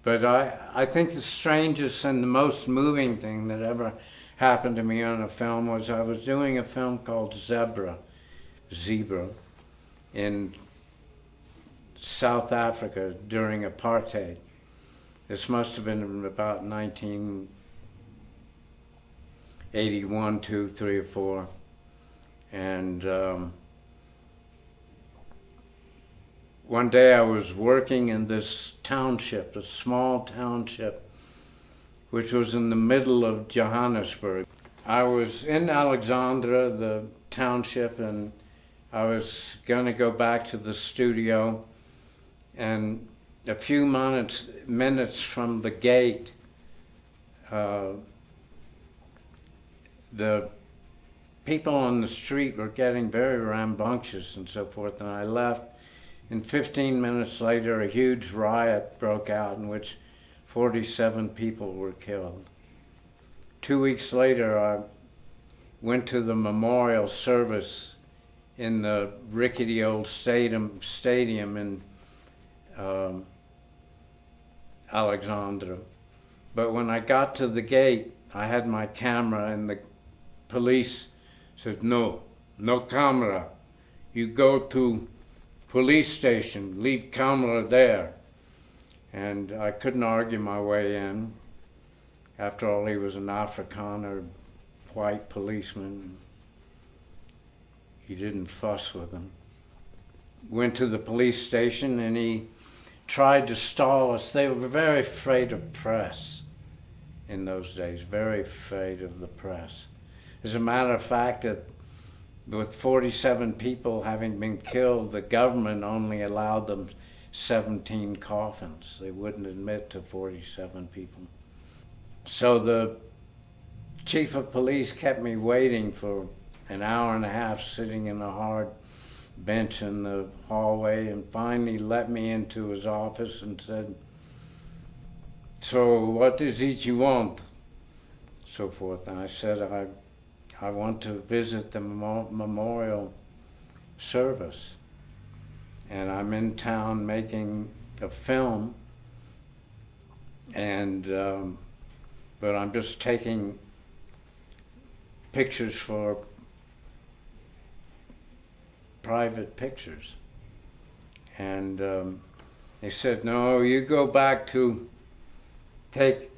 But I think the strangest and the most moving thing that ever happened to me on a film was I was doing a film called Zebra, in South Africa during apartheid. This must have been about 1981, 2, 3, or 4. And one day I was working in this township, a small township, which was in the middle of Johannesburg. I was in Alexandra, the township, and I was going to go back to the studio, and a few minutes from the gate, the people on the street were getting very rambunctious and so forth, and I left. And 15 minutes later, a huge riot broke out in which 47 people were killed. 2 weeks later, I went to the memorial service in the rickety old stadium in Alexandra. But when I got to the gate, I had my camera, and the police said, no camera. You go to police station, leave camera there. And I couldn't argue my way in. After all, he was an Afrikaner, white policeman. He didn't fuss with him. Went to the police station, and he tried to stall us. They were very afraid of press in those days, very afraid of the press. As a matter of fact, with 47 people having been killed, the government only allowed them 17 coffins. They wouldn't admit to 47 people. So the chief of police kept me waiting for an hour and a half, sitting in a hard bench in the hallway, and finally let me into his office and said, so what is it you want? So forth. And I said, I want to visit the memorial service. And I'm in town making a film, and but I'm just taking pictures for private pictures. And they said, no, you go back to take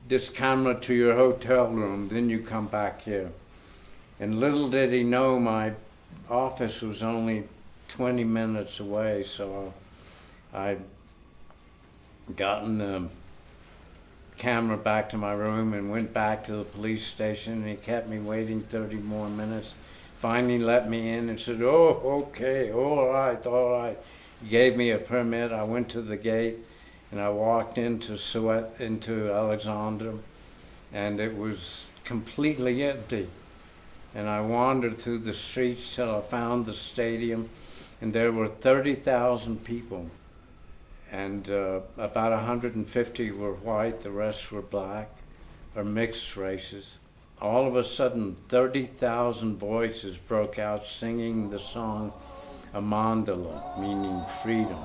this camera to your hotel room, then you come back here. And little did he know my office was only 20 minutes away, so I'd gotten the camera back to my room and went back to the police station, and he kept me waiting 30 more minutes. Finally let me in and said, oh, okay, all right. He gave me a permit. I went to the gate, and I walked into Alexandra, and it was completely empty. And I wandered through the streets till I found the stadium, and there were 30,000 people. And about 150 were white, the rest were black, or mixed races. All of a sudden, 30,000 voices broke out singing the song Amandala, meaning freedom.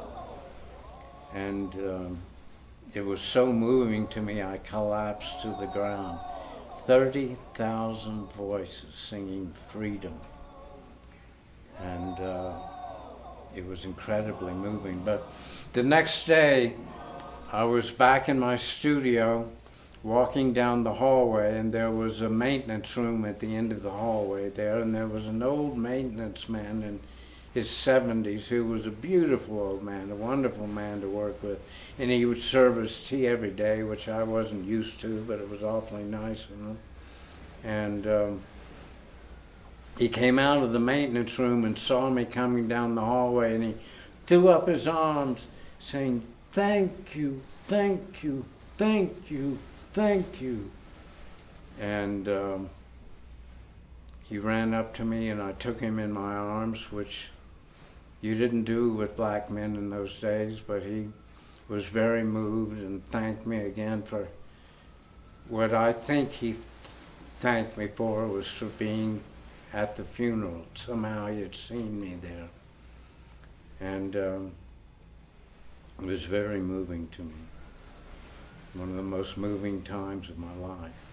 And it was so moving to me, I collapsed to the ground. 30,000 voices singing freedom. And it was incredibly moving. But the next day, I was back in my studio, walking down the hallway, and there was a maintenance room at the end of the hallway there, and there was an old maintenance man in his 70s who was a beautiful old man, a wonderful man to work with, and he would serve us tea every day, which I wasn't used to, but it was awfully nice of him. And he came out of the maintenance room and saw me coming down the hallway, and he threw up his arms saying, thank you, thank you, thank you, thank you. And he ran up to me, and I took him in my arms, which you didn't do with black men in those days, but he was very moved and thanked me again for what I think he thanked me for was for being at the funeral. Somehow he had seen me there. And it was very moving to me. one of the most moving times of my life.